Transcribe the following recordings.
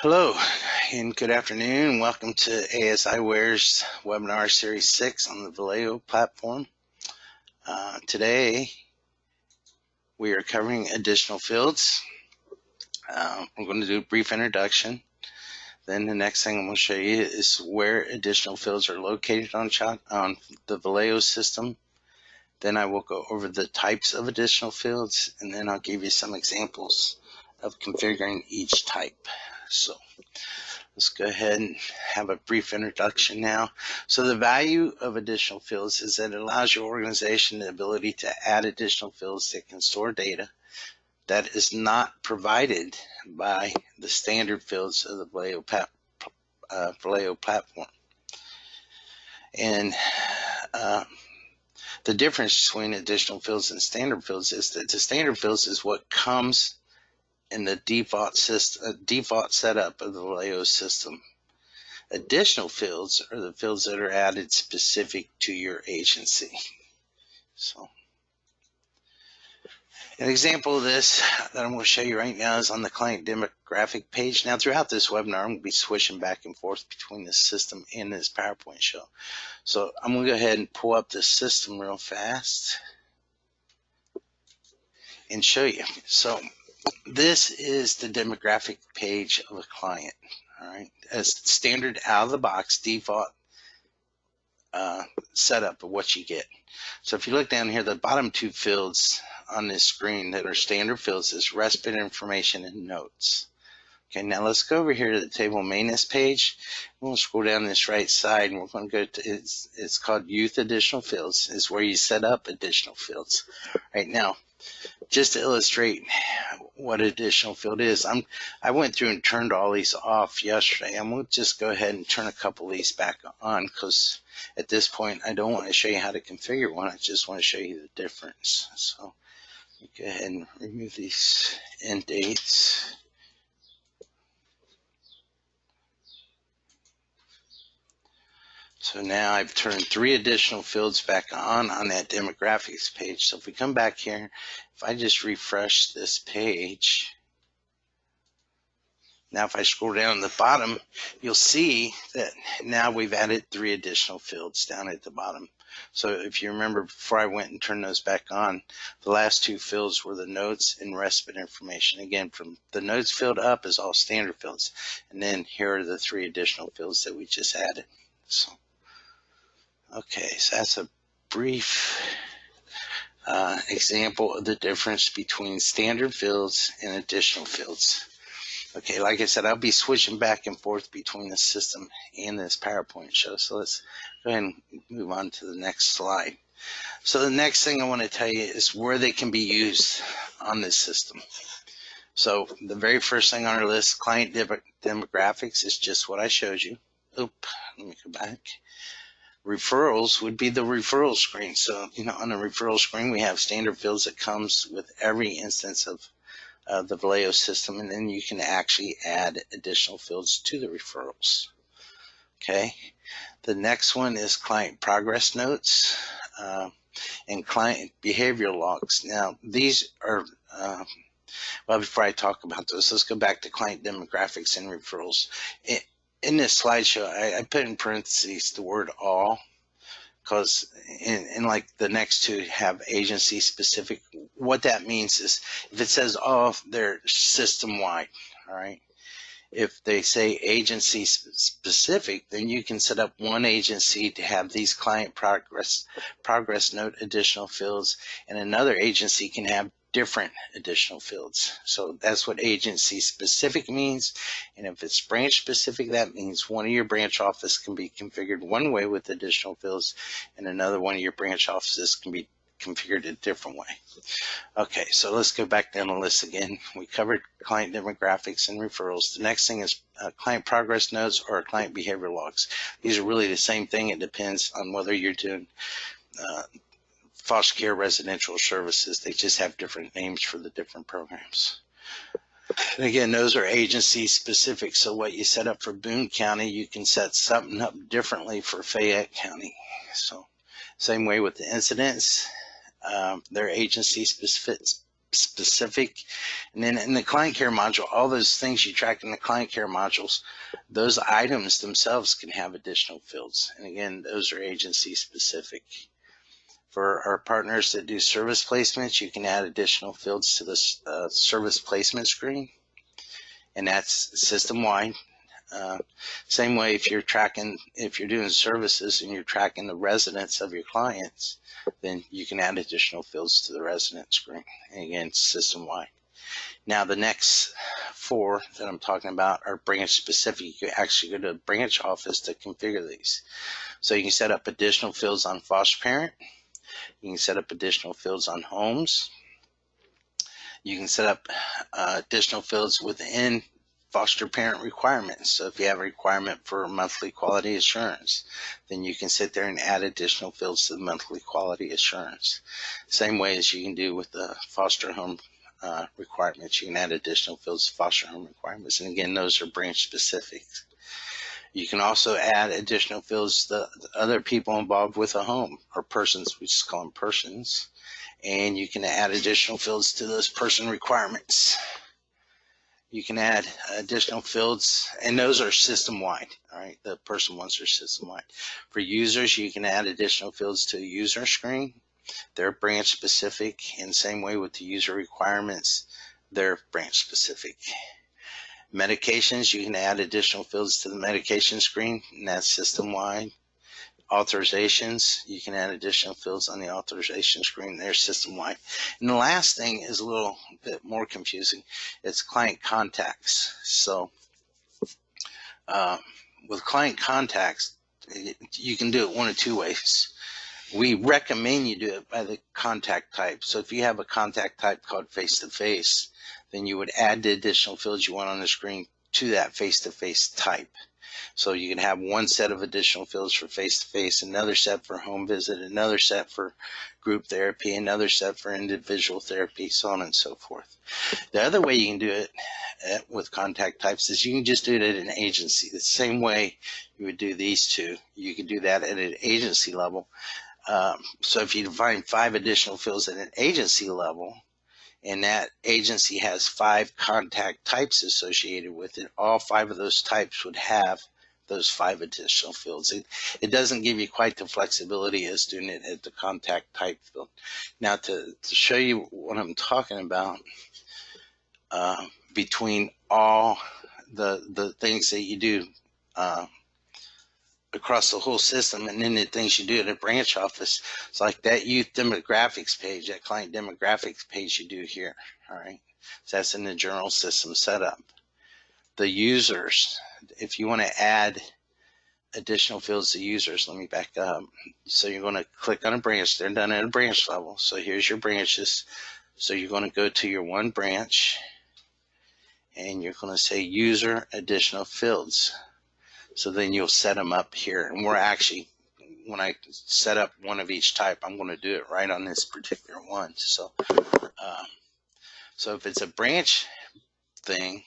Hello and good afternoon. Welcome to ASIware's webinar series 6 on the Valeo platform. Today we are covering additional fields. I'm going to do a brief introduction. Then the next thing I'm going to show you is where additional fields are located on the Valeo system. Then I will go over the types of additional fields, and then I'll give you some examples of configuring each type. So let's go ahead and have a brief introduction now. So the value of additional fields is that it allows your organization the ability to add additional fields that can store data that is not provided by the standard fields of the Valeo platform. And the difference between additional fields and standard fields is that the standard fields is what comes in the default setup of the Valeo system. Additional fields are the fields that are added specific to your agency. So an example of this that I'm going to show you right now is on the client demographic page. Now throughout this webinar, I'm going to be switching back and forth between this system and this PowerPoint show. So I'm going to go ahead and pull up the system real fast and show you. So this is the demographic page of a client. All right, as standard out of the box default setup of what you get. So if you look down here, the bottom two fields on this screen that are standard fields is respite information and notes. Okay, now let's go over here to the table maintenance page. We're going to scroll down this right side, and we're going to go to it's called youth additional fields. Is where you set up additional fields. Right now, just to illustrate what additional field is, I went through and turned all these off yesterday. I'm going to just go ahead and turn a couple of these back on, because at this point I don't want to show you how to configure one. I just want to show you the difference. So go ahead and remove these end dates. So now I've turned 3 additional fields back on that demographics page. So if we come back here, if I just refresh this page, now if I scroll down to the bottom, you'll see that now we've added 3 additional fields down at the bottom. So if you remember, before I went and turned those back on, the last 2 fields were the notes and respite information. Again, from the notes field up is all standard fields. And then here are the 3 additional fields that we just added. So okay, so that's a brief example of the difference between standard fields and additional fields. Okay, like I said, I'll be switching back and forth between the system and this PowerPoint show. So let's go ahead and move on to the next slide. So the next thing I want to tell you is where they can be used on this system. So the very first thing on our list, client demographics, is just what I showed you. Oop, let me go back. Referrals would be the referral screen. So, on the referral screen, we have standard fields that comes with every instance of the Valeo system, and then you can actually add additional fields to the referrals. Okay. The next one is client progress notes and client behavioral logs. Now, these are, well, before I talk about those, let's go back to client demographics and referrals. In this slideshow, I put in parentheses the word all, because in like the next 2 have agency specific. What that means is if it says all, they're system wide. All right. If they say agency specific, then you can set up one agency to have these client progress note additional fields, and another agency can have different additional fields. So that's what agency specific means. And if it's branch specific, that means one of your branch office can be configured one way with additional fields, and another one of your branch offices can be configured a different way. Okay, so let's go back down the list again. We covered client demographics and referrals. The next thing is client progress notes or client behavior logs. These are really the same thing. It depends on whether you're doing foster care residential services. They just have different names for the different programs. And again, those are agency specific. So what you set up for Boone County, you can set something up differently for Fayette County. So same way with the incidents. They're agency specific. And then in the client care module, all those things you track in the client care modules, those items themselves can have additional fields. And again, those are agency specific. For our partners that do service placements, you can add additional fields to this service placement screen, and that's system-wide. Same way if you're doing services and you're tracking the residents of your clients, then you can add additional fields to the resident screen. And again, system-wide. Now the next 4 that I'm talking about are branch specific. You actually go to a branch office to configure these. So you can set up additional fields on foster parent. You can set up additional fields on homes. You can set up additional fields within foster parent requirements. So if you have a requirement for monthly quality assurance, then you can sit there and add additional fields to the monthly quality assurance. Same way as you can do with the foster home requirements. You can add additional fields to foster home requirements. And again, those are branch specific. You can also add additional fields to other people involved with a home, or persons. We just call them persons. And you can add additional fields to those person requirements. You can add additional fields, and those are system-wide. All right, the person ones are system-wide. For users, you can add additional fields to a user screen. They're branch specific, and same way with the user requirements, they're branch specific. Medications, you can add additional fields to the medication screen, and that's system-wide. Authorizations, you can add additional fields on the authorization screen. They're system-wide. And the last thing is a little bit more confusing. It's client contacts. So with client contacts, you can do it one of 2 ways. We recommend you do it by the contact type. So if you have a contact type called face-to-face, then you would add the additional fields you want on the screen to that face-to-face type. So you can have one set of additional fields for face-to-face, another set for home visit, another set for group therapy, another set for individual therapy, so on and so forth. The other way you can do it with contact types is you can just do it at an agency. The same way you would do these 2, you can do that at an agency level. So if you define 5 additional fields at an agency level, and that agency has 5 contact types associated with it, all 5 of those types would have those 5 additional fields. It doesn't give you quite the flexibility as doing it at the contact type field. Now to show you what I'm talking about, between all the things that you do across the whole system, and then the things you do at a branch office, it's like that youth demographics page, that client demographics page you do here. All right, so that's in the general system setup. The users, if you want to add additional fields to users, let me back up. So you're going to click on a branch. They're done at a branch level. So here's your branches. So you're going to go to your one branch, and you're going to say user additional fields. So then you'll set them up here. And we're actually, when I set up one of each type, I'm going to do it right on this particular one. So if it's a branch thing,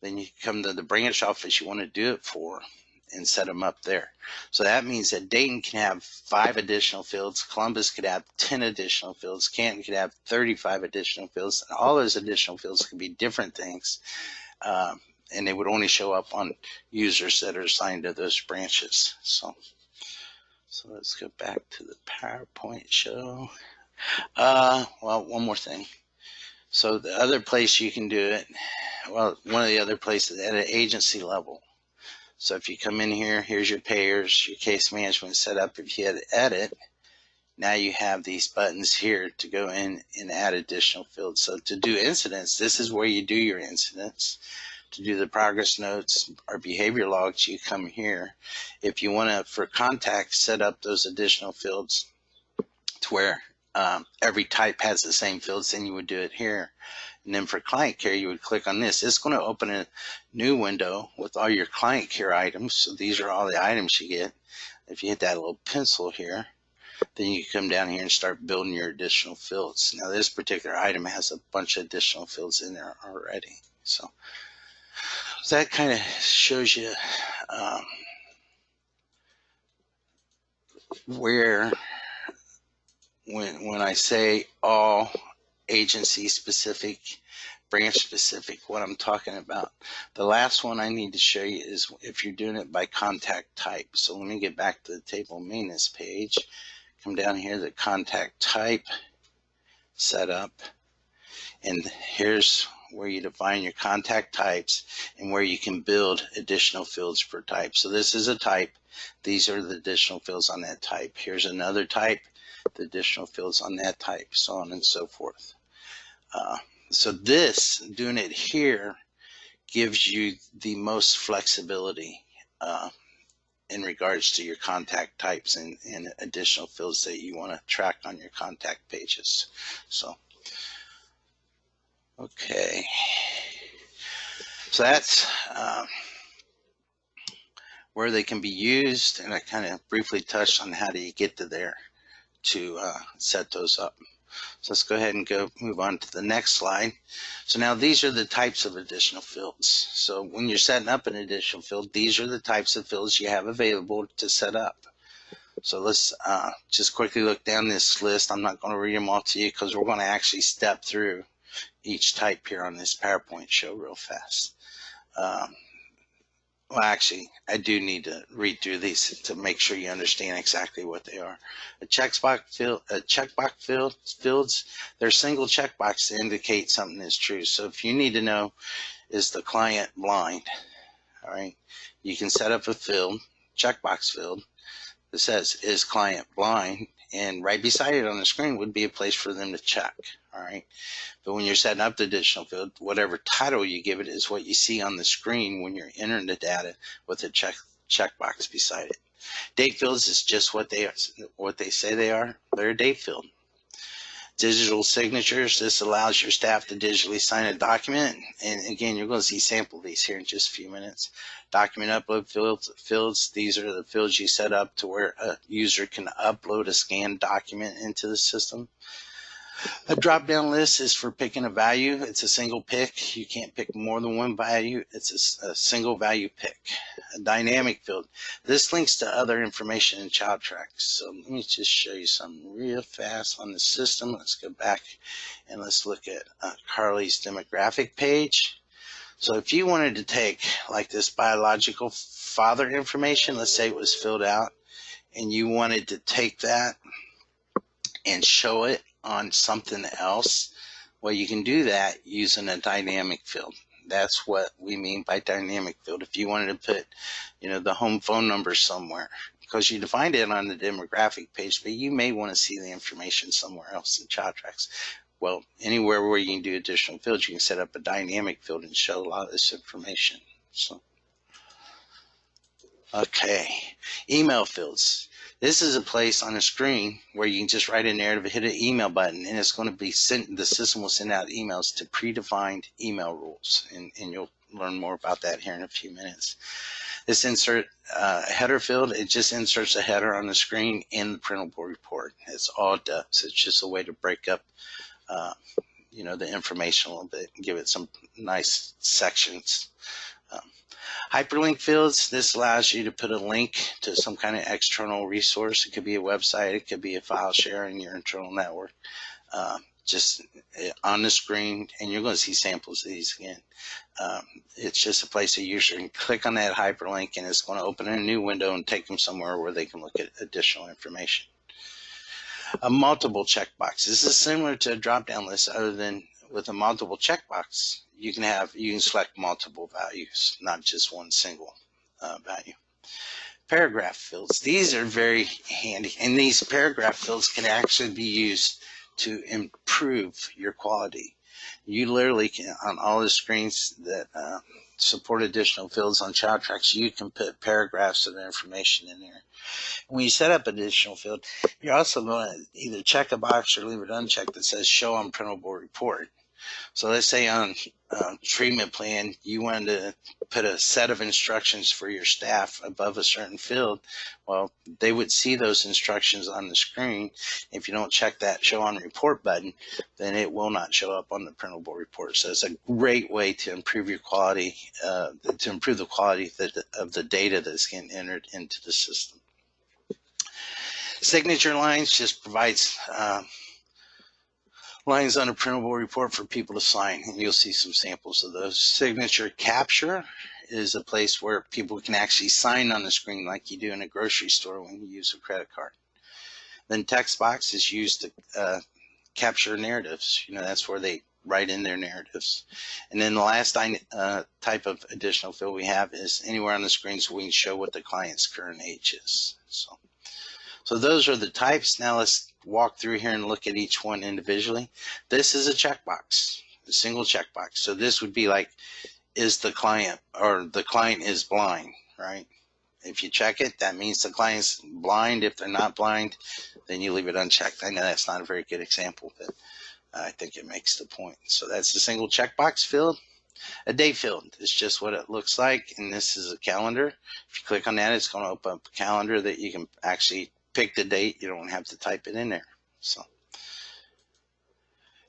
then you come to the branch office you want to do it for and set them up there. So that means that Dayton can have 5 additional fields, Columbus could have 10 additional fields, Canton could have 35 additional fields, and all those additional fields could be different things. And they would only show up on users that are assigned to those branches. So let's go back to the PowerPoint show. Well, one more thing. So the other place you can do it, well, one of the other places at an agency level. So if you come in here, here's your payers, your case management setup. If you hit edit, now you have these buttons here to go in and add additional fields. So to do incidents, this is where you do your incidents. To do the progress notes or behavior logs, you come here. If you want to, for contacts, set up those additional fields to where every type has the same fields, then you would do it here. And then for client care, you would click on this. It's going to open a new window with all your client care items. So these are all the items you get. If you hit that little pencil here, then you come down here and start building your additional fields. Now this particular item has a bunch of additional fields in there already. So that kind of shows you where, when I say all agency specific, branch specific, what I'm talking about. The last one I need to show you is if you're doing it by contact type. So let me get back to the table maintenance page. Come down here to contact type, setup, and here's where you define your contact types and where you can build additional fields per type. So this is a type. These are the additional fields on that type. Here's another type, the additional fields on that type, so on and so forth. So this, doing it here, gives you the most flexibility in regards to your contact types and additional fields that you want to track on your contact pages. So, okay. So that's where they can be used, and I kind of briefly touched on how do you get to there to set those up. So let's go ahead and move on to the next slide. So now these are the types of additional fields. So when you're setting up an additional field, these are the types of fields you have available to set up. So let's just quickly look down this list. I'm not going to read them all to you because we're going to actually step through each type here on this PowerPoint show real fast. Well, actually, I do need to read through these to make sure you understand exactly what they are. A checkbox fields, they're single checkbox to indicate something is true. So if you need to know, is the client blind? All right, you can set up a field, checkbox field, that says, is client blind? And right beside it on the screen would be a place for them to check. All right. But when you're setting up the additional field, whatever title you give it is what you see on the screen when you're entering the data with a checkbox beside it. Date fields is just what they say they are. They're a date field. Digital signatures, this allows your staff to digitally sign a document. And again, you're going to see sample these here in just a few minutes. Document upload fields, these are the fields you set up to where a user can upload a scanned document into the system. A drop-down list is for picking a value. It's a single pick. You can't pick more than one value. It's a single value pick. A dynamic field. This links to other information in child tracks. So let me just show you something real fast on the system. Let's go back and let's look at Carly's demographic page. So if you wanted to take like this biological father information, let's say it was filled out, and you wanted to take that and show it on something else, well, you can do that using a dynamic field. That's what we mean by dynamic field. If you wanted to put, the home phone number somewhere, because you defined it on the demographic page, but you may want to see the information somewhere else in child tracks. Well, anywhere where you can do additional fields, you can set up a dynamic field and show a lot of this information. So, okay, email fields. This is a place on the screen where you can just write a narrative, hit an email button, and it's going to be sent. The system will send out emails to predefined email rules, and you'll learn more about that here in a few minutes. This insert header field, it just inserts a header on the screen in the printable report. It's all it does. It's just a way to break up, the information a little bit and give it some nice sections. Hyperlink fields, this allows you to put a link to some kind of external resource. It could be a website, it could be a file share in your internal network, just on the screen, and you're going to see samples of these again. It's just a place a user can click on that hyperlink, and it's going to open a new window and take them somewhere where they can look at additional information. A multiple checkbox. This is similar to a drop-down list, other than with a multiple checkbox, you can select multiple values, not just one single value. Paragraph fields. These are very handy, and these paragraph fields can actually be used to improve your quality. You literally can, on all the screens that support additional fields on child tracks, you can put paragraphs of information in there. When you set up additional field, you're also going to either check a box or leave it unchecked that says show on printable report. So let's say on treatment plan, you wanted to put a set of instructions for your staff above a certain field. Well, they would see those instructions on the screen. If you don't check that show on report button, then it will not show up on the printable report. So it's a great way to improve your quality, to improve the quality of the data that's getting entered into the system. Signature lines just provides lines on a printable report for people to sign, and you'll see some samples of those. Signature capture is a place where people can actually sign on the screen like you do in a grocery store when you use a credit card. Then text box is used to capture narratives. That's where they write in their narratives. And then the last type of additional field we have is anywhere on the screen so we can show what the client's current age is. So those are the types. Now let's walk through here and look at each one individually. This is a checkbox, a single checkbox. So this would be like, is the client, or the client is blind, right? If you check it, that means the client's blind. If they're not blind, then you leave it unchecked. I know that's not a very good example, but I think it makes the point. So that's the single checkbox field. A date field is just what it looks like, and this is a calendar. If you click on that, it's going to open up a calendar that you can actually pick the date. You don't have to type it in there. So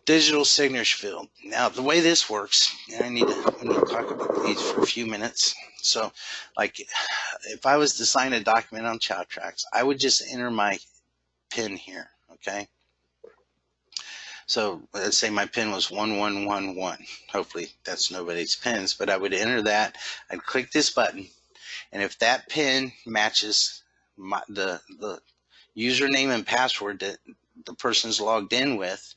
digital signature field. Now the way this works, and I need to talk about these for a few minutes. So like if I was to sign a document on Chow Tracks, I would just enter my PIN here, okay? So let's say my PIN was 1111. Hopefully that's nobody's pins, but I would enter that. I'd click this button, and if that PIN matches the username and password that the person's logged in with,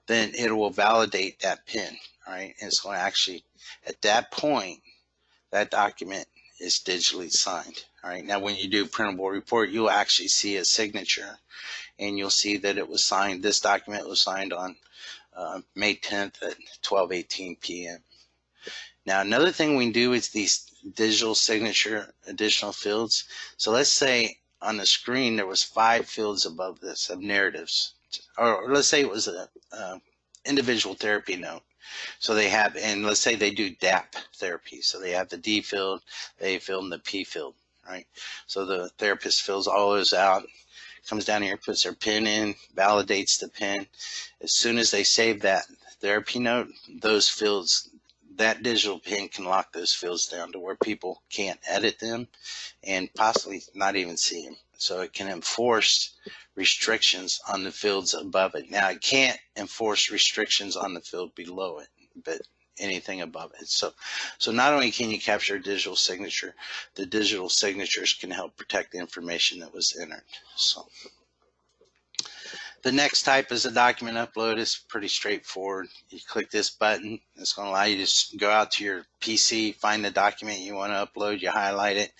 then it will validate that PIN, all right? And it's going to actually, at that point, that document is digitally signed, all right? Now, when you do printable report, you'll actually see a signature, and you'll see that it was signed. This document was signed on May 10th at 12:18 p.m. Now, another thing we can do is these digital signature additional fields. So let's say on the screen there was 5 fields above this of narratives, or let's say it was a individual therapy note. So they have, and let's say they do DAP therapy. So they have the D field, the A field, and the P field, right? So the therapist fills all those out, comes down here, puts their PIN in, validates the PIN. As soon as they save that therapy note, those fields, that digital PIN can lock those fields down to where people can't edit them and possibly not even see them. So it can enforce restrictions on the fields above it. Now, it can't enforce restrictions on the field below it, but anything above it. So not only can you capture a digital signature, the digital signatures can help protect the information that was entered. So the next type is a document upload. It's pretty straightforward. You click this button. It's going to allow you to go out to your PC, find the document you want to upload. You highlight it,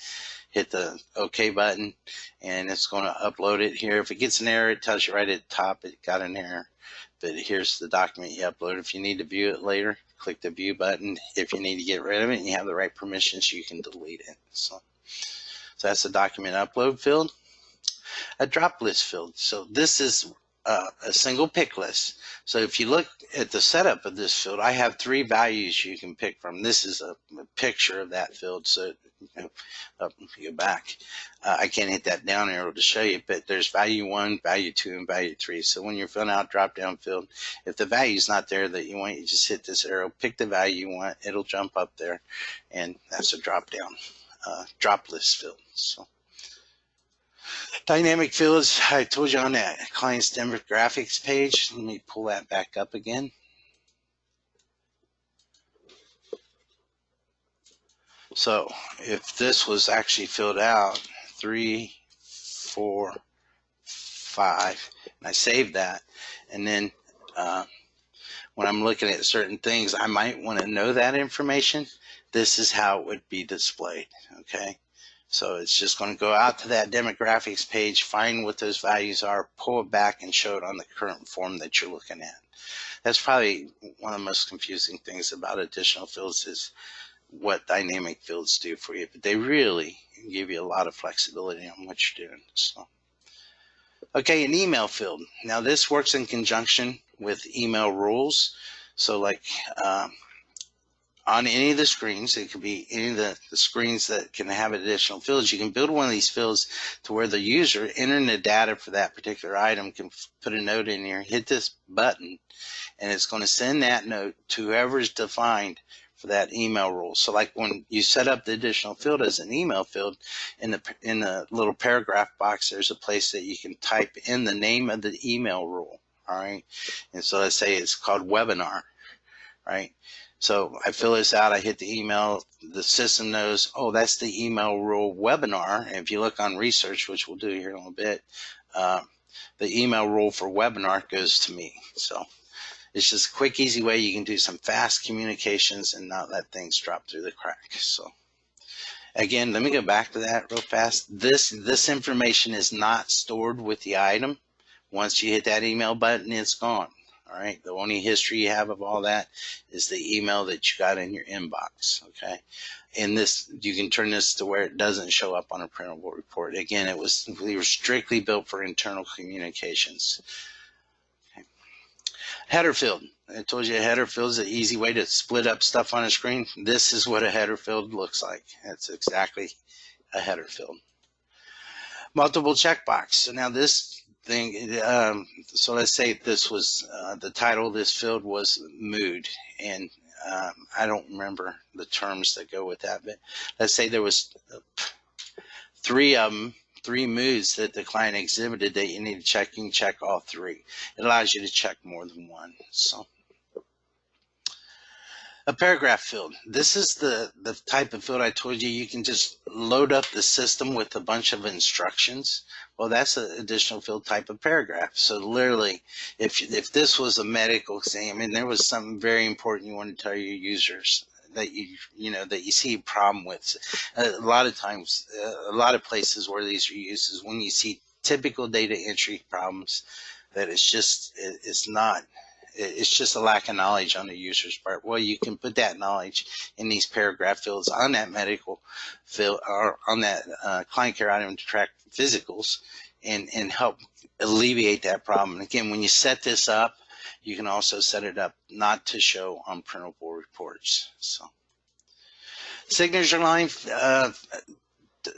hit the OK button, and it's going to upload it here. If it gets an error, it tells you right at the top it got an error. But here's the document you uploaded. If you need to view it later, click the view button. If you need to get rid of it and you have the right permissions, you can delete it. So that's the document upload field. A drop list field. So this is a single pick list. So if you look at the setup of this field, I have 3 values you can pick from. This is a picture of that field. So if you go back, I can't hit that down arrow to show you, but there's value 1, value 2, and value 3. So when you're filling out drop down field, if the value is not there that you want, you just hit this arrow, pick the value you want, it'll jump up there, and that's a drop down drop list field. So dynamic fields, I told you on that client's demographics page. Let me pull that back up again. So if this was actually filled out 3, 4, 5, and I saved that, and then when I'm looking at certain things, I might want to know that information. This is how it would be displayed, okay? So it's just going to go out to that demographics page, find what those values are, pull it back, and show it on the current form that you're looking at. That's probably one of the most confusing things about additional fields is what dynamic fields do for you, but they really give you a lot of flexibility on what you're doing. So, okay, an email field. Now this works in conjunction with email rules. So like on any of the screens, it could be any of the screens that can have additional fields, you can build one of these fields to where the user entering the data for that particular item can put a note in here, hit this button, and it's going to send that note to whoever's defined for that email rule. So like when you set up the additional field as an email field, in the little paragraph box, there's a place that you can type in the name of the email rule, All right. And so let's say it's called webinar, right? So I fill this out, I hit the email, the system knows, oh, that's the email rule webinar. And if you look on research, which we'll do here in a little bit, the email rule for webinar goes to me. So it's just a quick, easy way you can do some fast communications and not let things drop through the cracks. So again, let me go back to that real fast. This information is not stored with the item. Once you hit that email button, it's gone. All right. The only history you have of all that is the email that you got in your inbox. Okay. And this, you can turn this to where it doesn't show up on a printable report. Again, we were strictly built for internal communications. Okay. Header field. I told you a header field is an easy way to split up stuff on a screen. This is what a header field looks like. That's exactly a header field. Multiple checkbox. So now this thing, so let's say this was, the title of this field was mood. And I don't remember the terms that go with that, but let's say there was 3 of them, 3 moods that the client exhibited that you need to check. You can check all 3. It allows you to check more than one. So a paragraph field. This is the type of field I told you you can just load up the system with a bunch of instructions. Well, that's an additional field type of paragraph. So literally, if this was a medical exam and there was something very important you want to tell your users that that you see a problem with, a lot of times, a lot of places where these are used is when you see typical data entry problems that it's just a lack of knowledge on the user's part. Well, you can put that knowledge in these paragraph fields on that medical field or on that client care item to track physicals and help alleviate that problem. And again, when you set this up, you can also set it up not to show on printable reports. So signature line,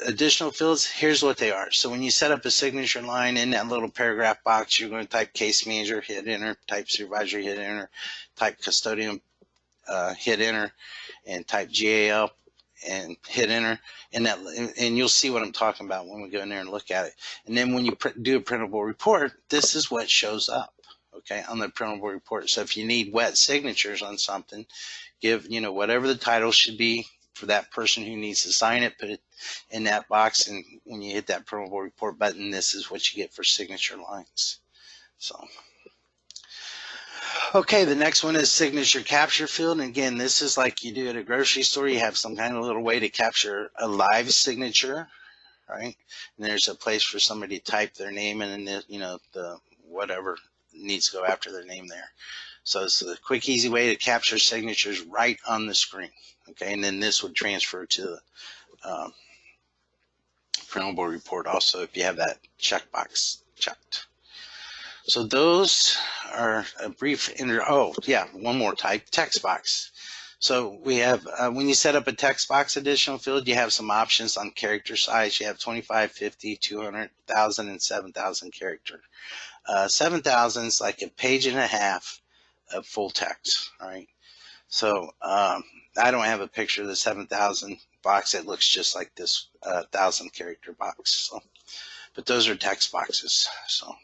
additional fields, here's what they are. So when you set up a signature line in that little paragraph box, you're going to type case manager, hit enter, type supervisor, hit enter, type custodian, hit enter, and type GAL and hit enter. And you'll see what I'm talking about when we go in there and look at it. And then when you do a printable report, this is what shows up, okay, on the printable report. So if you need wet signatures on something, give, whatever the title should be for that person who needs to sign it, put it in that box, and when you hit that printable report button, this is what you get for signature lines. So, okay, the next one is signature capture field. And again, this is like you do at a grocery store. You have some kind of little way to capture a live signature, right? And there's a place for somebody to type their name in, and the whatever needs to go after their name there. So it's a quick, easy way to capture signatures right on the screen. Okay, and then this would transfer to the printable report also if you have that checkbox checked. So those are a brief one more type, text box. So we have, when you set up a text box additional field, you have some options on character size. You have 25, 50, 200, 1,000, and 7,000 character. 7,000 is like a page and a half of full text, all right? So I don't have a picture of the 7,000 box. It looks just like this 1,000 character box. So, but those are text boxes. So,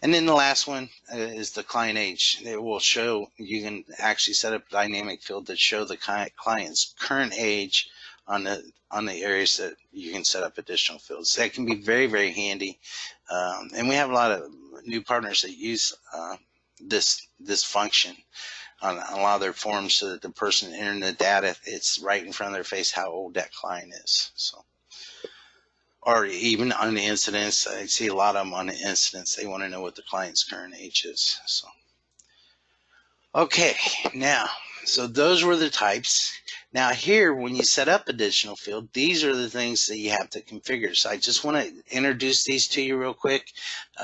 and then the last one is the client age. It will show, you can actually set up a dynamic field that show the client's current age on the areas that you can set up additional fields. That can be very, very handy. And we have a lot of new partners that use this function on a lot of their forms, so that the person entering the data, it's right in front of their face how old that client is. So, or even on the incidents, I see a lot of them on the incidents. They want to know what the client's current age is. So, okay, now, so those were the types. Now here, when you set up additional field, these are the things that you have to configure. So I just want to introduce these to you real quick.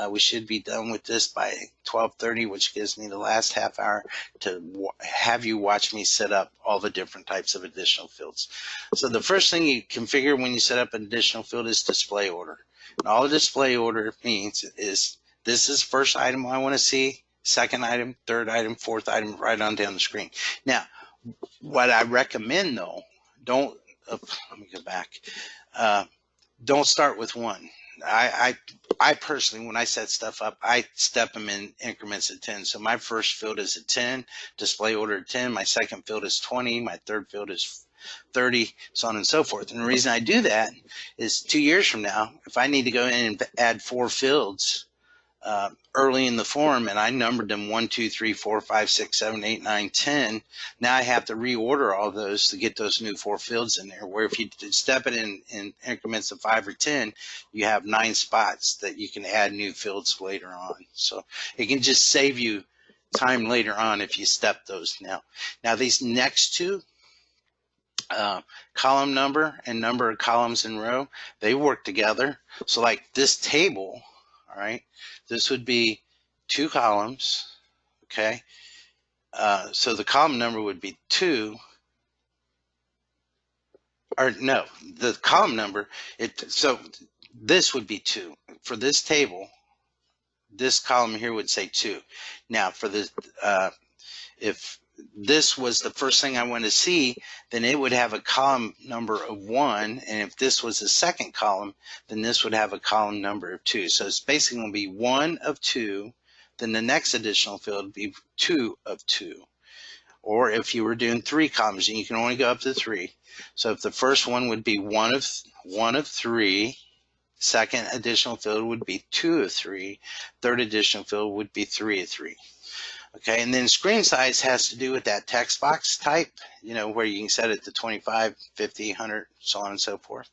We should be done with this by 12:30, which gives me the last half hour to have you watch me set up all the different types of additional fields. So the first thing you configure when you set up an additional field is display order. And all a display order means is, this is first item I want to see, second item, third item, fourth item, right on down the screen. Now, what I recommend though, let me go back. Don't start with one. I I personally, when I set stuff up, I step them in increments of 10. So my first field is a 10, display order 10. My second field is 20. My third field is 30, so on and so forth. And the reason I do that is 2 years from now, if I need to go in and add 4 fields early in the form, and I numbered them 1, 2, 3, 4, 5, 6, 7, 8, 9, 10. Now I have to reorder all those to get those new 4 fields in there. Where if you step it in increments of 5 or 10, you have 9 spots that you can add new fields later on. So it can just save you time later on if you step those now. Now these next two, column number and number of columns in row, they work together. So like this table, all right, this would be 2 columns, okay? So the column number would be 2, or no, the column number, so this would be 2. For this table, this column here would say 2. Now for the, if this was the first thing I want to see, then it would have a column number of 1, and if this was the second column, then this would have a column number of 2. So it's basically going to be 1 of 2, then the next additional field would be 2 of 2. Or if you were doing 3 columns, and you can only go up to 3. So if the first one would be 1 of 3, second additional field would be 2 of 3, third additional field would be 3 of 3. Okay, and then screen size has to do with that text box type, you know, where you can set it to 25, 50, 100, so on and so forth.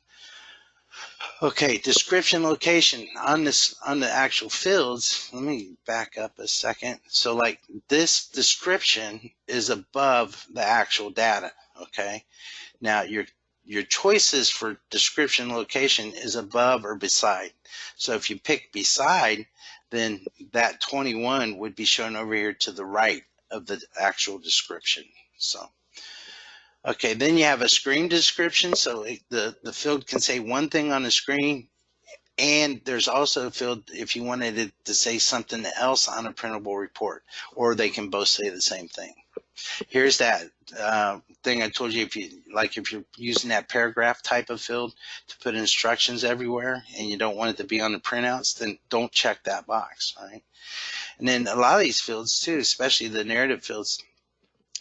Okay, description location on the actual fields. Let me back up a second. So like this description is above the actual data, okay? Now your choices for description location is above or beside. So if you pick beside, then that 21 would be shown over here to the right of the actual description. So, okay, then you have a screen description. So the field can say one thing on the screen, and there's also a field if you wanted it to say something else on a printable report, or they can both say the same thing. Here's that thing I told you, if you're using that paragraph type of field to put instructions everywhere and you don't want it to be on the printouts, then don't check that box, right? And then a lot of these fields too, especially the narrative fields,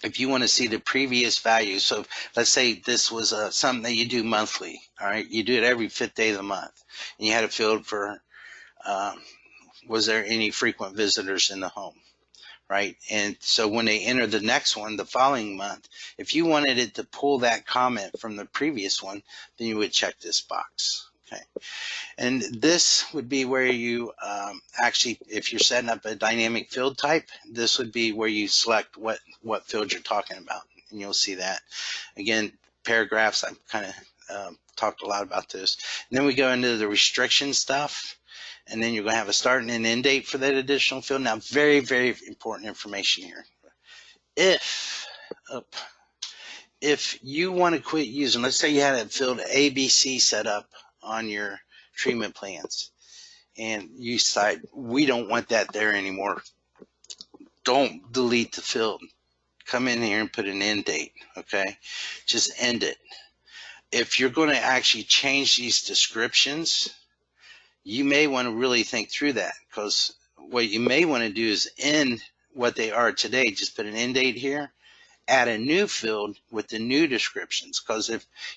if you want to see the previous value, so let's say this was something that you do monthly, all right? You do it every 5th day of the month, and you had a field for, was there any frequent visitors in the home? Right, and so when they enter the next one, the following month, if you wanted it to pull that comment from the previous one, then you would check this box. Okay, and this would be where you actually, if you're setting up a dynamic field type, this would be where you select what field you're talking about, and you'll see that. Again, paragraphs, I've kind of talked a lot about this. And then we go into the restriction stuff. And then you're going to have a start and an end date for that additional field. Now, very, very important information here. If you want to quit using, let's say you had a field ABC set up on your treatment plans, and you decide, we don't want that there anymore. Don't delete the field. Come in here and put an end date, okay? Just end it. If you're going to actually change these descriptions, you may want to really think through that, because what you may want to do is end what they are today. Just put an end date here, add a new field with the new descriptions, because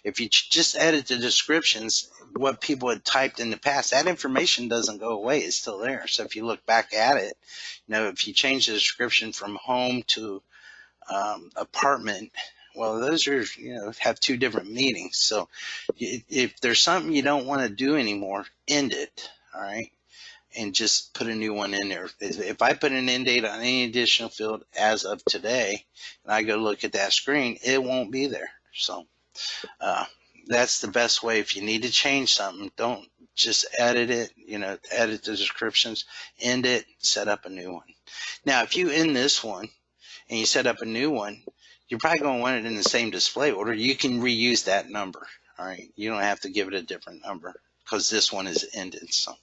if you just edit the descriptions, what people had typed in the past, that information doesn't go away. It's still there. So if you look back at it, you know, if you change the description from home to apartment, well, those are, you know, have 2 different meanings. So if there's something you don't want to do anymore, end it, all right? And just put a new one in there. If I put an end date on any additional field as of today, and I go look at that screen, it won't be there. So that's the best way. If you need to change something, don't just edit it, you know, edit the descriptions, end it, set up a new one. Now, if you end this one and you set up a new one, you're probably going to want it in the same display order. You can reuse that number, all right? You don't have to give it a different number because this one is ended. So,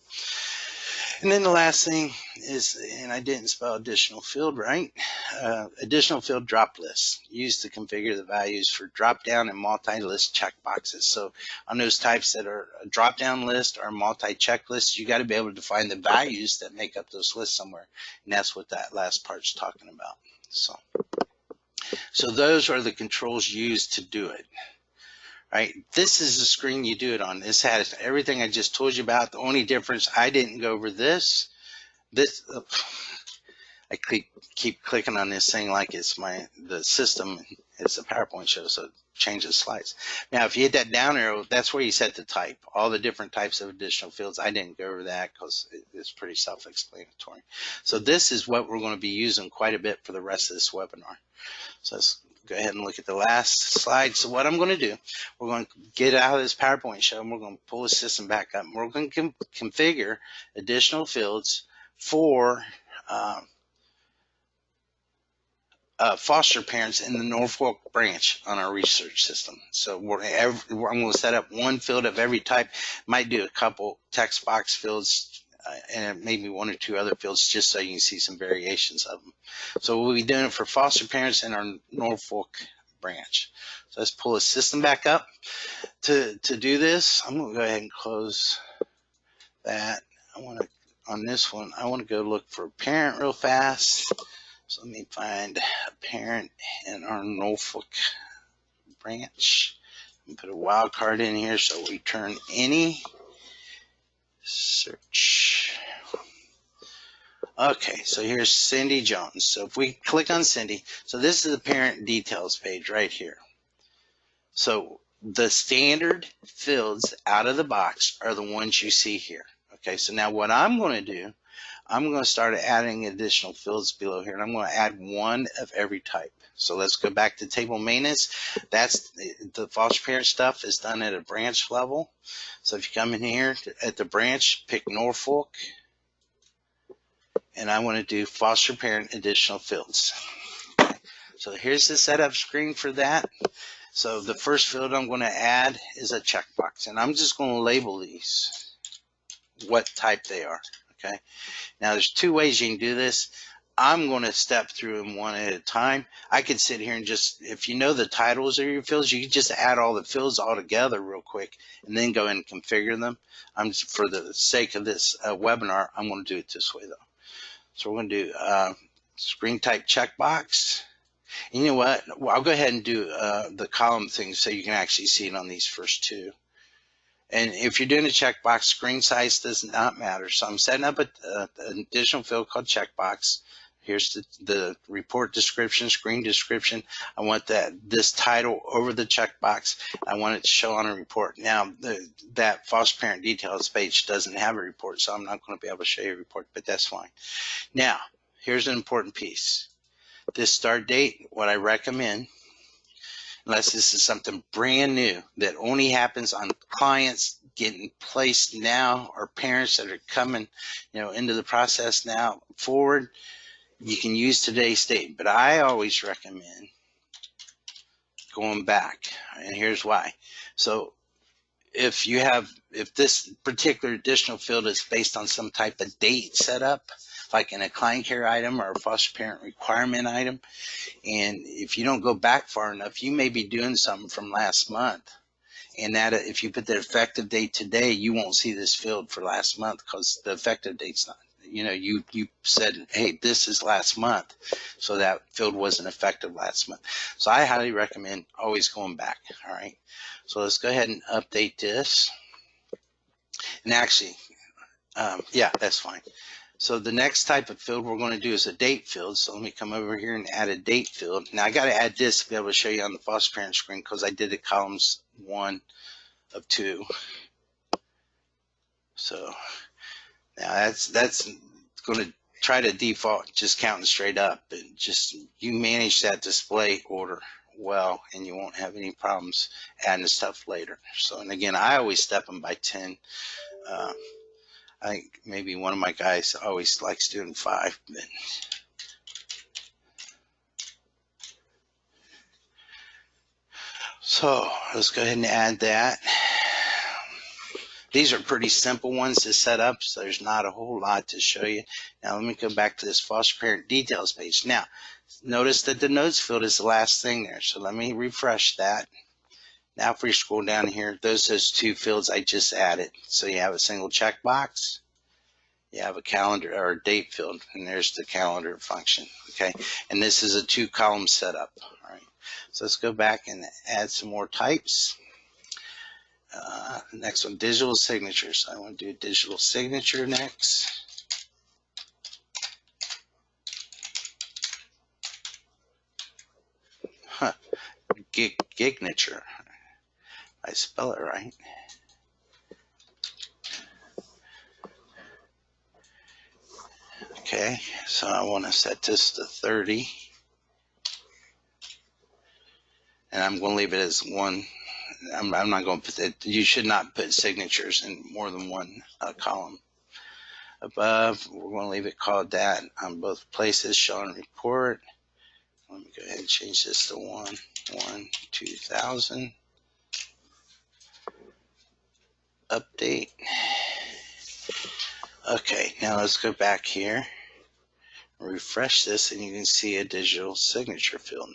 And then the last thing is, and I didn't spell additional field right, additional field drop lists used to configure the values for drop down and multi-list checkboxes. So on those types that are a drop down list or multi-check list, you got to be able to define the values that make up those lists somewhere. And that's what that last part's talking about. So those are the controls used to do it. Right, this is the screen you do it on. This has everything I just told you about. The only difference, I didn't go over this. I keep clicking on this thing like it's the system. It's a PowerPoint show, so it changes slides. Now, if you hit that down arrow, that's where you set the type. All the different types of additional fields. I didn't go over that because it's pretty self-explanatory. So this is what we're going to be using quite a bit for the rest of this webinar. So let's go ahead and look at the last slide. So what I'm going to do, we're going to get out of this PowerPoint show and we're going to pull the system back up. We're going to configure additional fields for foster parents in the Norfolk branch on our research system. So I'm going to set up one field of every type. Might do a couple text box fields and maybe one or two other fields just so you can see some variations of them. So we'll be doing it for foster parents in our Norfolk branch. So let's pull the system back up. To do this, I'm going to go ahead and close that. On this one, I want to go look for a parent real fast. So let me find a parent in our Norfolk branch and put a wildcard in here so we return any. Search. Okay, so here's Cindy Jones. So if we click on Cindy, so this is the parent details page right here. So the standard fields out of the box are the ones you see here. Okay, so now what I'm going to do, I'm going to start adding additional fields below here, and I'm going to add one of every type. So let's go back to table maintenance. That's the foster parent stuff is done at a branch level. So if you come in here at the branch, pick Norfolk, and I want to do foster parent additional fields. Okay. So here's the setup screen for that. So the first field I'm going to add is a checkbox, and I'm just going to label these what type they are. Okay. Now there's two ways you can do this. I'm going to step through them one at a time. I could sit here and just, if you know the titles of your fields, you can just add all the fields all together real quick and then go and configure them. For the sake of this webinar, I'm going to do it this way though. So we're going to do screen type checkbox. And you know what? Well, I'll go ahead and do the column thing so you can actually see it on these first two. And if you're doing a checkbox, screen size does not matter. So I'm setting up an additional field called checkbox. Here's the report description, screen description. I want this title over the checkbox. I want it to show on a report. Now, that foster parent details page doesn't have a report, so I'm not going to be able to show you a report, but that's fine. Now, here's an important piece. This start date, what I recommend, unless this is something brand new that only happens on clients getting placed now or parents that are coming, into the process now forward, you can use today's date. But I always recommend going back, and here's why. So if this particular additional field is based on some type of date setup, like in a client care item or a foster parent requirement item, and if you don't go back far enough, you may be doing something from last month. And that if you put the effective date today, you won't see this field for last month because the effective date's not, you said, hey, this is last month. So that field wasn't effective last month. So I highly recommend always going back. All right. So let's go ahead and update this. And actually, yeah, that's fine. So the next type of field we're going to do is a date field. So let me come over here and add a date field. Now I got to add this to be able to show you on the foster parent screen because I did the columns 1 of 2. So now that's going to try to default just counting straight up, and just you manage that display order well, and you won't have any problems adding stuff later. So, and again, I always step them by 10. I think maybe one of my guys always likes doing 5, but so let's go ahead and add that. These are pretty simple ones to set up, so there's not a whole lot to show you. Now let me go back to this foster parent details page. Now, notice that the notes field is the last thing there, so let me refresh that. Now if we scroll down here, those two fields I just added. So you have a single checkbox, you have a calendar or a date field, and there's the calendar function, okay? And this is a 2-column setup, all right? So let's go back and add some more types. Next one, digital signatures. I want to do digital signature next. Huh, gignature. I spell it right. Okay, so I want to set this to 30. And I'm going to leave it as one. I'm not going to put that. You should not put signatures in more than one column. Above, we're going to leave it called that on both places, showing report. Let me go ahead and change this to 1/2000. Update. Okay, now let's go back here, refresh this, and you can see a digital signature field.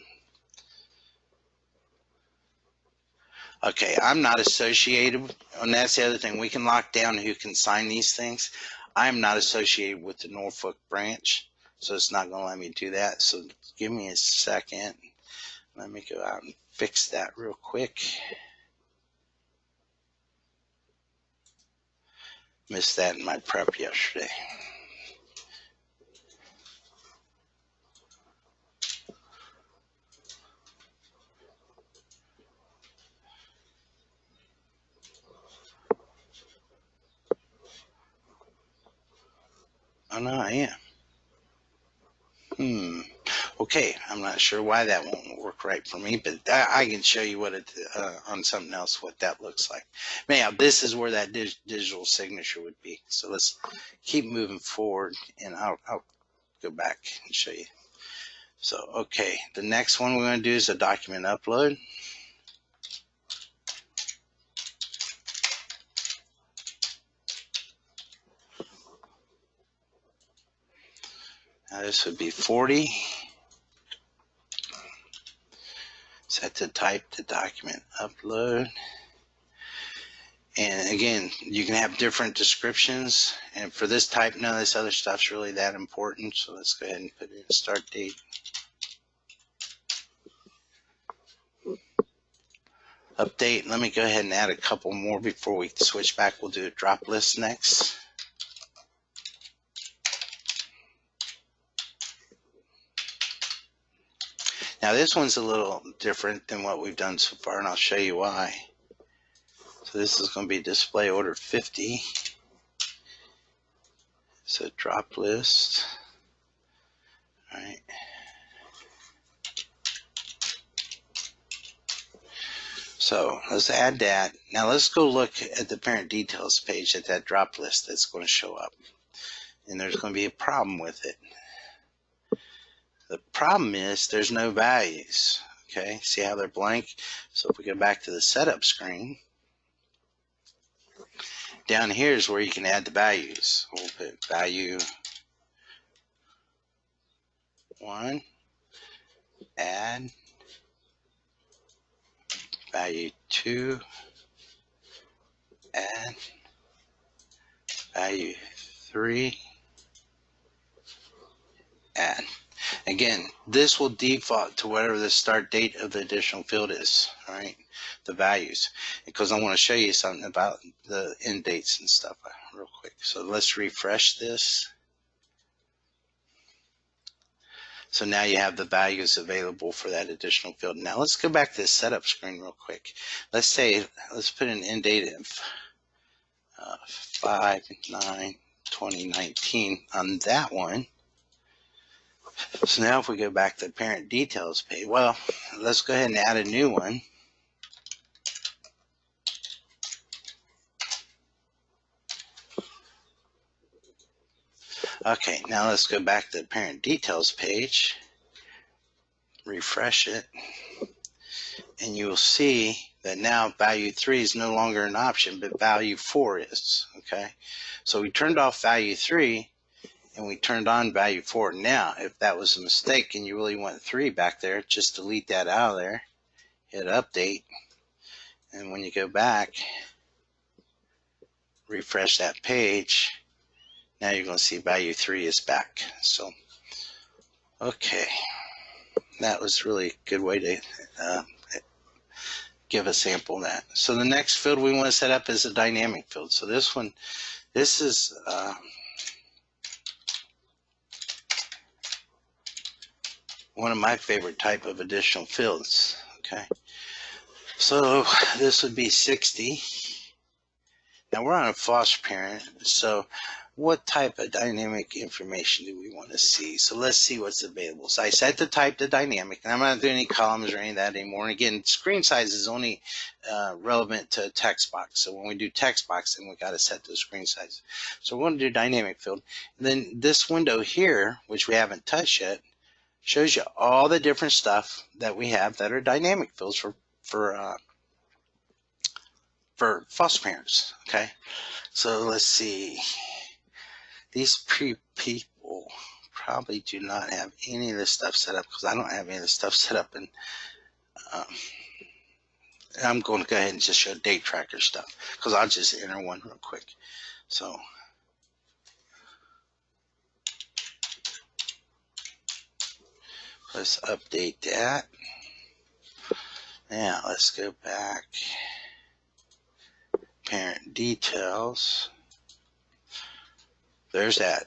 Okay, I'm not associated, and that's the other thing. We can lock down who can sign these things. I'm not associated with the Norfolk branch, so it's not going to let me do that. So give me a second. Let me go out and fix that real quick. Missed that in my prep yesterday. Oh no, I am. Okay, I'm not sure why that won't work right for me, but I can show you what it on something else what that looks like. Now, this is where that digital signature would be. So let's keep moving forward, and I'll go back and show you. So, okay, the next one we're going to do is a document upload. Now this would be 40. Set to type the document upload. And again, you can have different descriptions. And for this type, none of this other stuff's really that important. So let's go ahead and put in a start date. Update. Let me go ahead and add a couple more before we switch back. We'll do a drop list next. Now this one's a little different than what we've done so far, and I'll show you why. So this is going to be display order 50. So drop list. All right. So let's add that. Now let's go look at the parent details page at that drop list that's going to show up. And there's going to be a problem with it. The problem is there's no values. Okay, see how they're blank? So if we go back to the setup screen, down here is where you can add the values. We'll put value 1, add, value 2, add, value 3, add. Again, this will default to whatever the start date of the additional field is, all right, the values, because I want to show you something about the end dates and stuff real quick. So let's refresh this. So now you have the values available for that additional field. Now let's go back to the setup screen real quick. Let's put an end date of 5/9/2019 on that one. So now if we go back to the parent details page, well, let's go ahead and add a new one. Okay, now let's go back to the parent details page, refresh it, and you will see that now value 3 is no longer an option, but value 4 is. Okay, so we turned off value 3 and we turned on value 4. Now, if that was a mistake and you really want 3 back there, just delete that out of there, hit update, and when you go back, refresh that page, now you're going to see value 3 is back. So, okay, that was really a good way to give a sample of that. So the next field we want to set up is a dynamic field. So this is one of my favorite type of additional fields. Okay, so this would be 60. Now we're on a foster parent, so what type of dynamic information do we want to see? So let's see what's available. So I set the type to dynamic, and I'm not doing any columns or any of that anymore. And again, screen size is only relevant to text box. So when we do text box, then we got to set the screen size. So we're going to do dynamic field. And then this window here, which we haven't touched yet, shows you all the different stuff that we have that are dynamic fields for foster parents. Okay, so let's see. These people probably do not have any of this stuff set up, because I don't have any of this stuff set up. And I'm going to go ahead and just show date tracker stuff, because I'll just enter one real quick. So let's update that. Now let's go back. Parent details. There's that.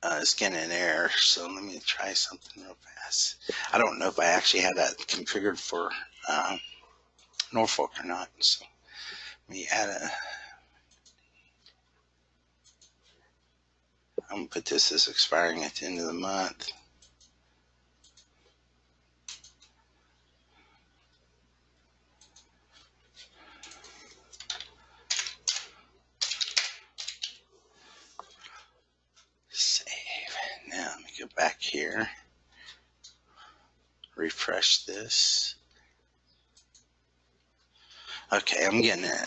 It's getting an error, so let me try something real fast. I don't know if I actually have that configured for Norfolk or not. So let me add a. I'm gonna put this as expiring at the end of the month. Now let me go back here, refresh this. Okay, I'm getting an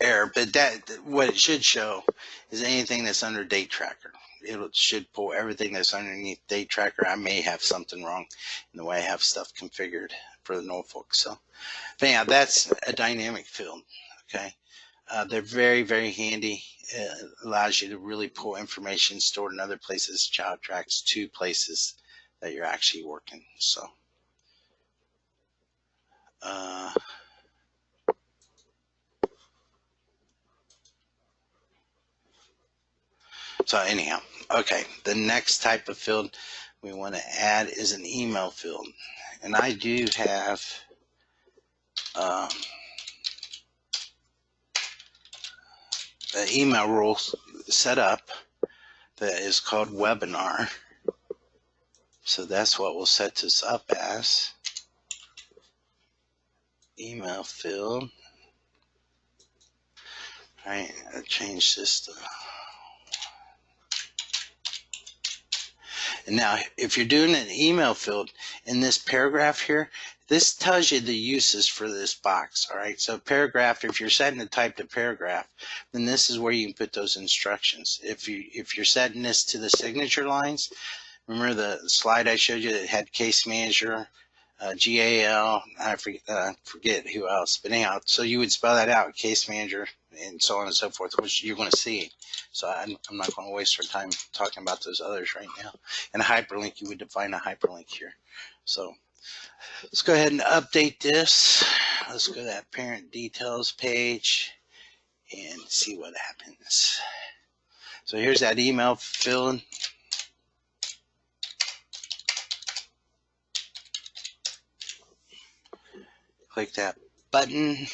error, but what it should show is anything that's under date tracker. It should pull everything that's underneath date tracker. I may have something wrong in the way I have stuff configured for the Norfolk. So, but yeah, that's a dynamic field. Okay. They're very, very handy. It allows you to really pull information stored in other places, child tracks, to places that you're actually working. So, anyhow, okay, the next type of field we want to add is an email field. And I do have an email rule set up that is called webinar. So that's what we'll set this up as. Email field. All right, I'll change this to. And now, if you're doing an email field in this paragraph here, this tells you the uses for this box. All right, so paragraph, if you're setting the type to paragraph, then this is where you can put those instructions. If you're setting this to the signature lines, remember the slide I showed you that had case manager, GAL, I forget who else, but anyhow, so you would spell that out, case manager, and so on and so forth, which you're going to see. So I'm not going to waste our time talking about those others right now. And a hyperlink, you would define a hyperlink here. So let's go ahead and update this. Let's go to that parent details page and see what happens. So here's that email field. Click that button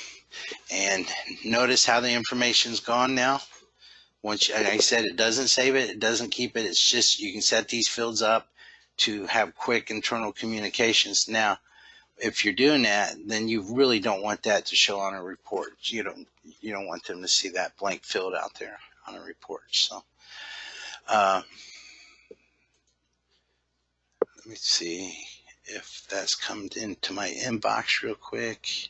and notice how the information's gone now. Once, like I said, it doesn't save it, it doesn't keep it. It's just you can set these fields up to have quick internal communications. Now, if you're doing that, then you really don't want that to show on a report. You don't want them to see that blank field out there on a report. So let me see if that's come into my inbox real quick.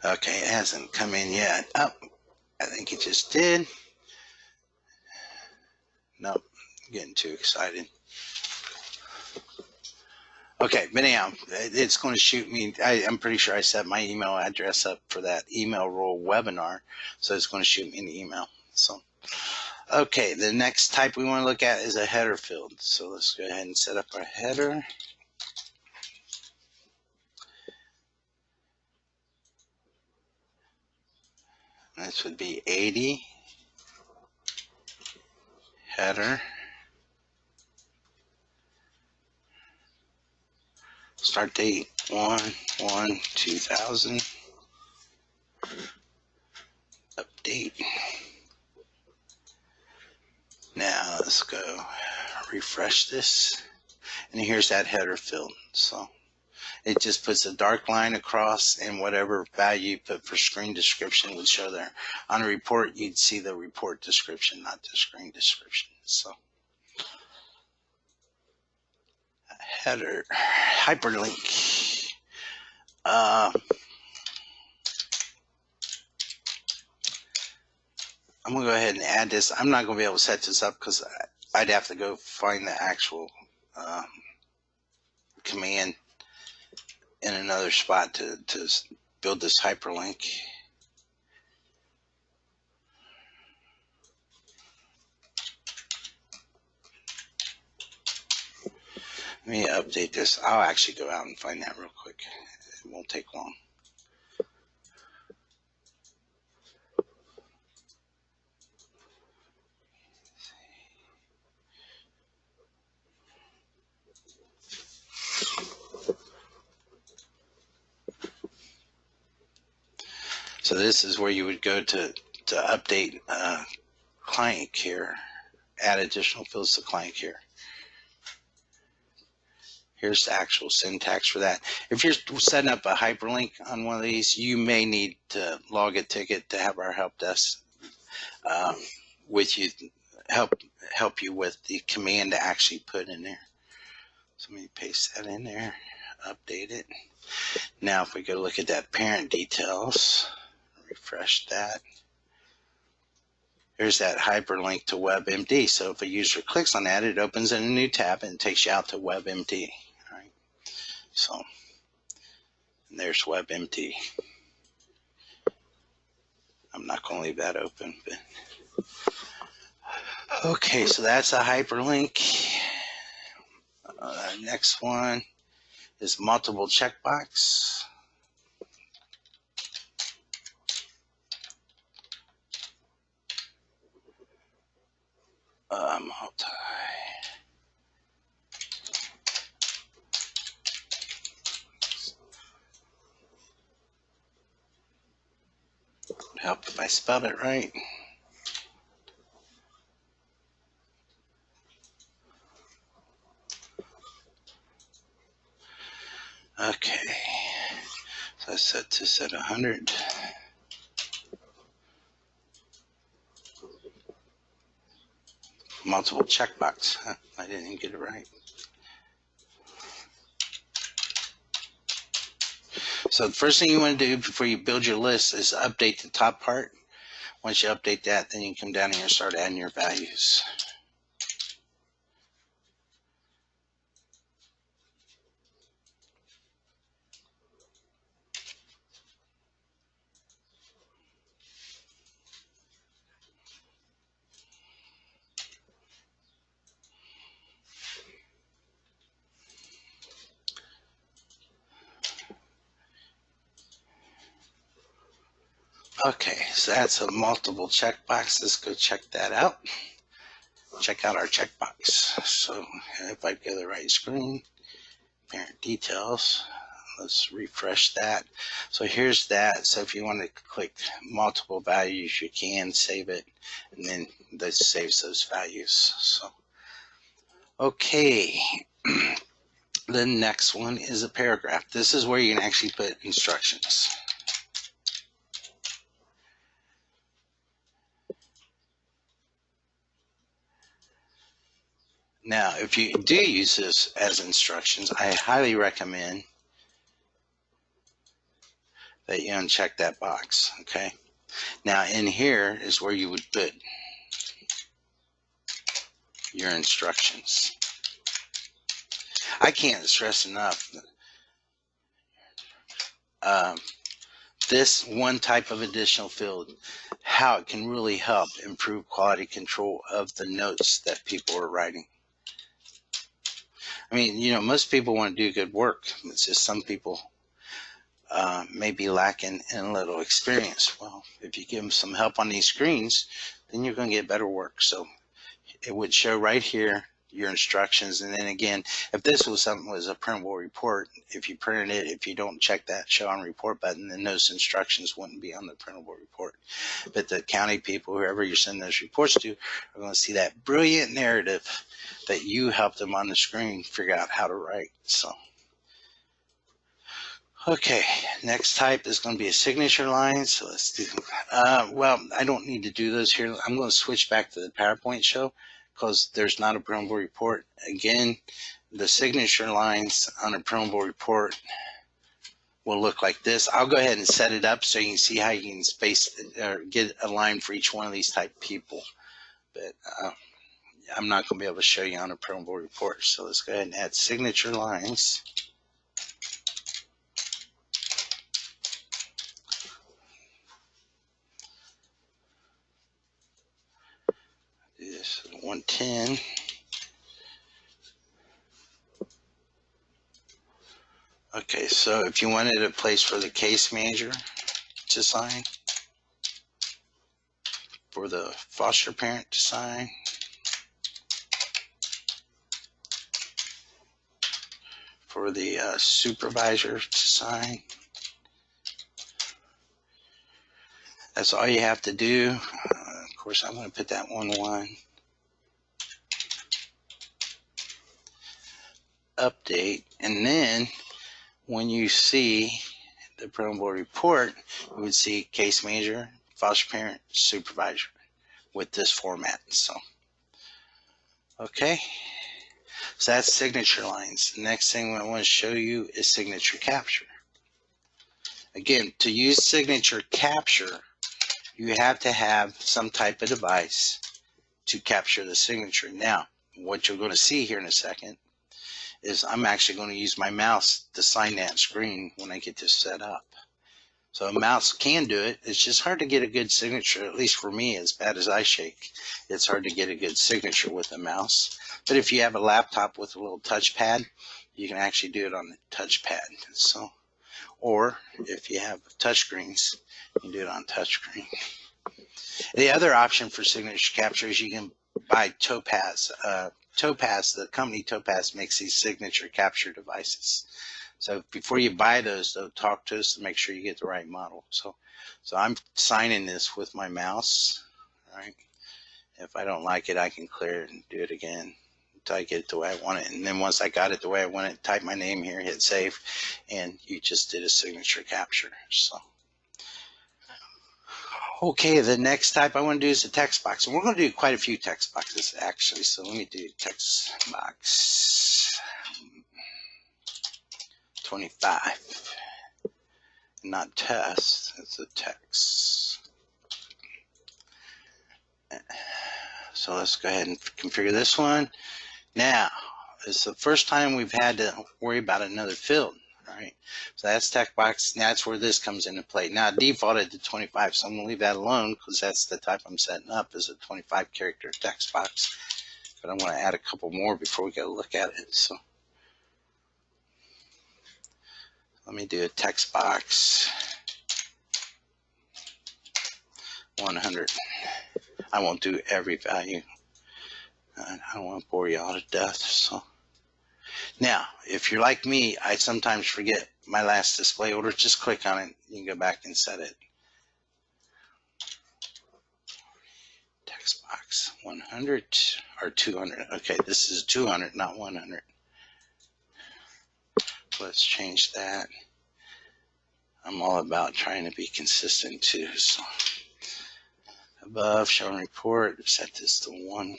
Okay, it hasn't come in yet. Oh, I think it just did. Nope, getting too excited. Okay, but anyhow, it's going to shoot me. I'm pretty sure I set my email address up for that email roll webinar, so it's going to shoot me an email. So, okay, the next type we want to look at is a header field. So let's go ahead and set up our header. This would be 80 header. Start date 1/1/2000. Update. Now let's go refresh this. And here's that header field. So it just puts a dark line across, and whatever value you put for screen description would show there. On a report, you'd see the report description, not the screen description. So header, hyperlink. I'm going to go ahead and add this. I'm not going to be able to set this up because I'd have to go find the actual command in another spot to build this hyperlink. Let me update this. I'll actually go out and find that real quick. It won't take long. So this is where you would go to update client care, add additional fields to client care. Here's the actual syntax for that. If you're setting up a hyperlink on one of these, you may need to log a ticket to have our help desk with you, help you with the command to actually put in there. So let me paste that in there, update it. Now if we go look at that parent details, refresh that. There's that hyperlink to WebMD. So if a user clicks on that, it opens in a new tab and takes you out to WebMD. All right. So there's WebMD. I'm not going to leave that open, but okay. So that's a hyperlink. Next one is multiple checkbox. Multi. Help if I spelled it right. Okay. So I set this at 100. Multiple checkbox. Huh, I didn't even get it right. So the first thing you want to do before you build your list is update the top part. Once you update that, then you can come down here and start adding your values. Okay, so that's a multiple checkbox. Let's go check that out. Check out our checkbox. So if I go to the right screen, parent details, let's refresh that. So here's that. So if you want to click multiple values, you can save it, and then this saves those values. So, okay. The next one is a paragraph. This is where you can actually put instructions. Now, if you do use this as instructions, I highly recommend that you uncheck that box, okay? Now, in here is where you would put your instructions. I can't stress enough this one type of additional field, how it can really help improve quality control of the notes that people are writing. I mean, you know, most people want to do good work. It's just some people may be lacking in a little experience. Well, if you give them some help on these screens, then you're going to get better work. So it would show right here your instructions, and then again, if this was something was a printable report, if you printed it, if you don't check that show on report button, then those instructions wouldn't be on the printable report. But the county people, whoever you're sending those reports to, are going to see that brilliant narrative that you helped them on the screen figure out how to write. So okay, next type is going to be a signature line. So let's do, well, I don't need to do those here. I'm going to switch back to the PowerPoint show because there's not a printable report. Again, the signature lines on a printable report will look like this. I'll go ahead and set it up so you can see how you can space or get a line for each one of these type of people. But I'm not going to be able to show you on a printable report. So let's go ahead and add signature lines. Do this 110. Okay, so if you wanted a place for the case manager to sign, for the foster parent to sign, for the supervisor to sign, that's all you have to do. Of course, I'm going to put that 1-1. Update, and then when you see the printable report, you would see case manager, foster parent, supervisor with this format. So, okay, so that's signature lines. The next thing I want to show you is signature capture. Again, to use signature capture, you have to have some type of device to capture the signature. Now, what you're going to see here in a second is I'm actually going to use my mouse to sign that screen when I get this set up. So a mouse can do it. It's just hard to get a good signature, at least for me, as bad as I shake. It's hard to get a good signature with a mouse. But if you have a laptop with a little touchpad, you can actually do it on the touchpad. So, or if you have touchscreens, you can do it on touchscreen. The other option for signature capture is you can buy Topaz. Topaz, the company Topaz, makes these signature capture devices. So before you buy those, though, talk to us to make sure you get the right model. So I'm signing this with my mouse. All right. If I don't like it, I can clear it and do it again until I get it the way I want it. And then once I got it the way I want it, type my name here, hit save, and you just did a signature capture. So. Okay, the next type I want to do is a text box. And we're going to do quite a few text boxes, actually. So let me do text box 25. Not test, it's a text. So let's go ahead and configure this one. Now, it's the first time we've had to worry about another field. Right, so that's text box. That's where this comes into play. Now, I defaulted to 25, so I'm going to leave that alone because that's the type I'm setting up as a 25 character text box. But I want to add a couple more before we go look at it. So let me do a text box 100. I won't do every value. I don't want to bore you all to death. So. Now, if you're like me, I sometimes forget my last display order. Just click on it. You can go back and set it. Text box 100 or 200. Okay, this is 200, not 100. Let's change that. I'm all about trying to be consistent too. So above, show and report. Set this to 1.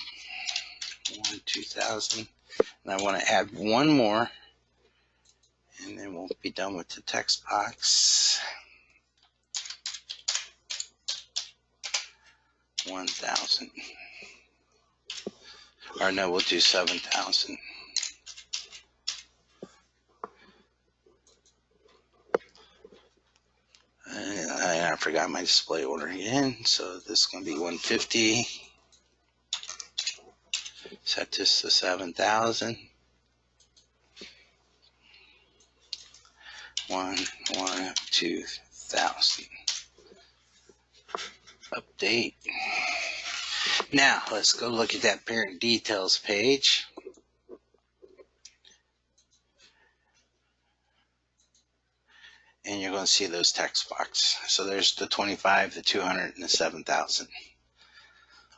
2000. And I want to add one more, and then we'll be done with the text box. 1000. Or no, we'll do 7000. I forgot my display order again, so this is going to be 150. Set this to 7000. 2000. Update. Now let's go look at that parent details page. And you're going to see those text boxes. So there's the 25, the 200, and the 7,000.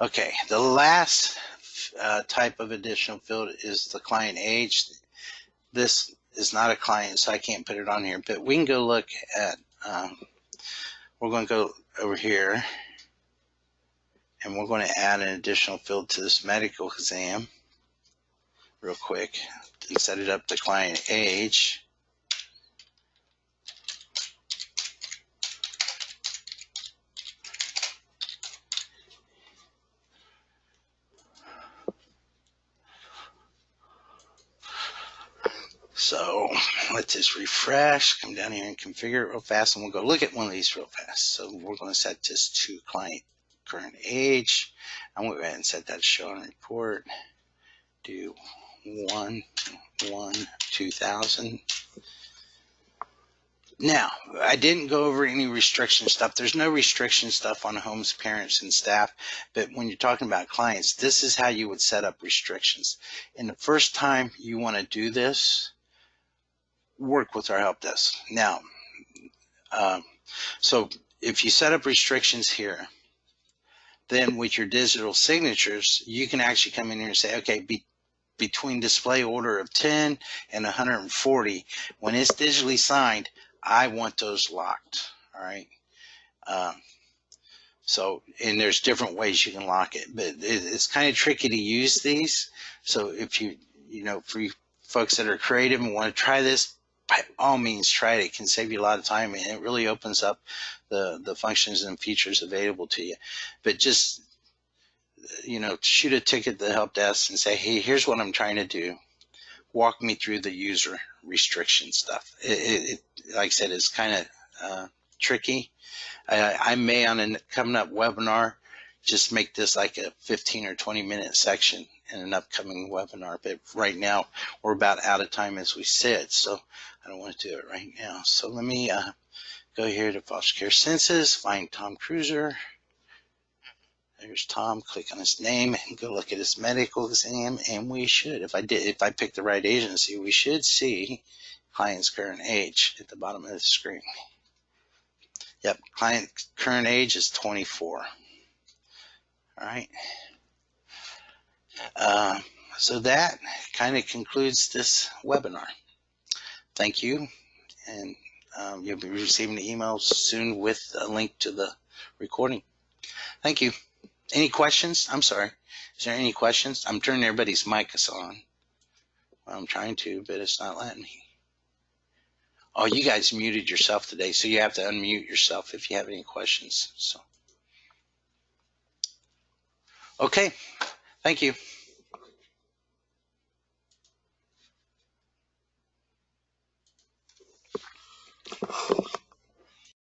Okay, the last type of additional field is the client age. This is not a client, so I can't put it on here, but we can go look at, we're going to go over here, and we're going to add an additional field to this medical exam real quick and set it up to client age. So let's just refresh, come down here and configure it real fast, and we'll go look at one of these real fast. So we're going to set this to client current age. I'm going to go ahead and set that to show on report. Do 1/1/2000. Now, I didn't go over any restriction stuff. There's no restriction stuff on homes, parents, and staff. But when you're talking about clients, this is how you would set up restrictions. And the first time you want to do this, work with our help desk. Now, so if you set up restrictions here, then with your digital signatures, you can actually come in here and say, okay, between display order of 10 and 140, when it's digitally signed, I want those locked. All right. So, and there's different ways you can lock it, but it's kind of tricky to use these. So if you know, for you folks that are creative and want to try this, by all means try it. It can save you a lot of time, and it really opens up the functions and features available to you. But just, you know, shoot a ticket to the help desk and say, hey, here's what I'm trying to do. Walk me through the user restriction stuff. Like I said, it's kind of tricky. I may on a coming up webinar just make this like a 15 or 20 minute section in an upcoming webinar, but right now we're about out of time as we said, so I don't want to do it right now. So let me go here to foster care census, find Tom Cruiser. There's Tom. Click on his name and go look at his medical exam, and we should, if I pick the right agency, we should see client's current age at the bottom of the screen. Yep, client current age is 24. All right. So that kind of concludes this webinar. Thank you, and you'll be receiving the email soon with a link to the recording. Thank you. Any questions? I'm sorry. Is there any questions? I'm turning everybody's mics on. Well, I'm trying to, but it's not letting me. Oh, you guys muted yourself today, so you have to unmute yourself if you have any questions. So, okay. Thank you.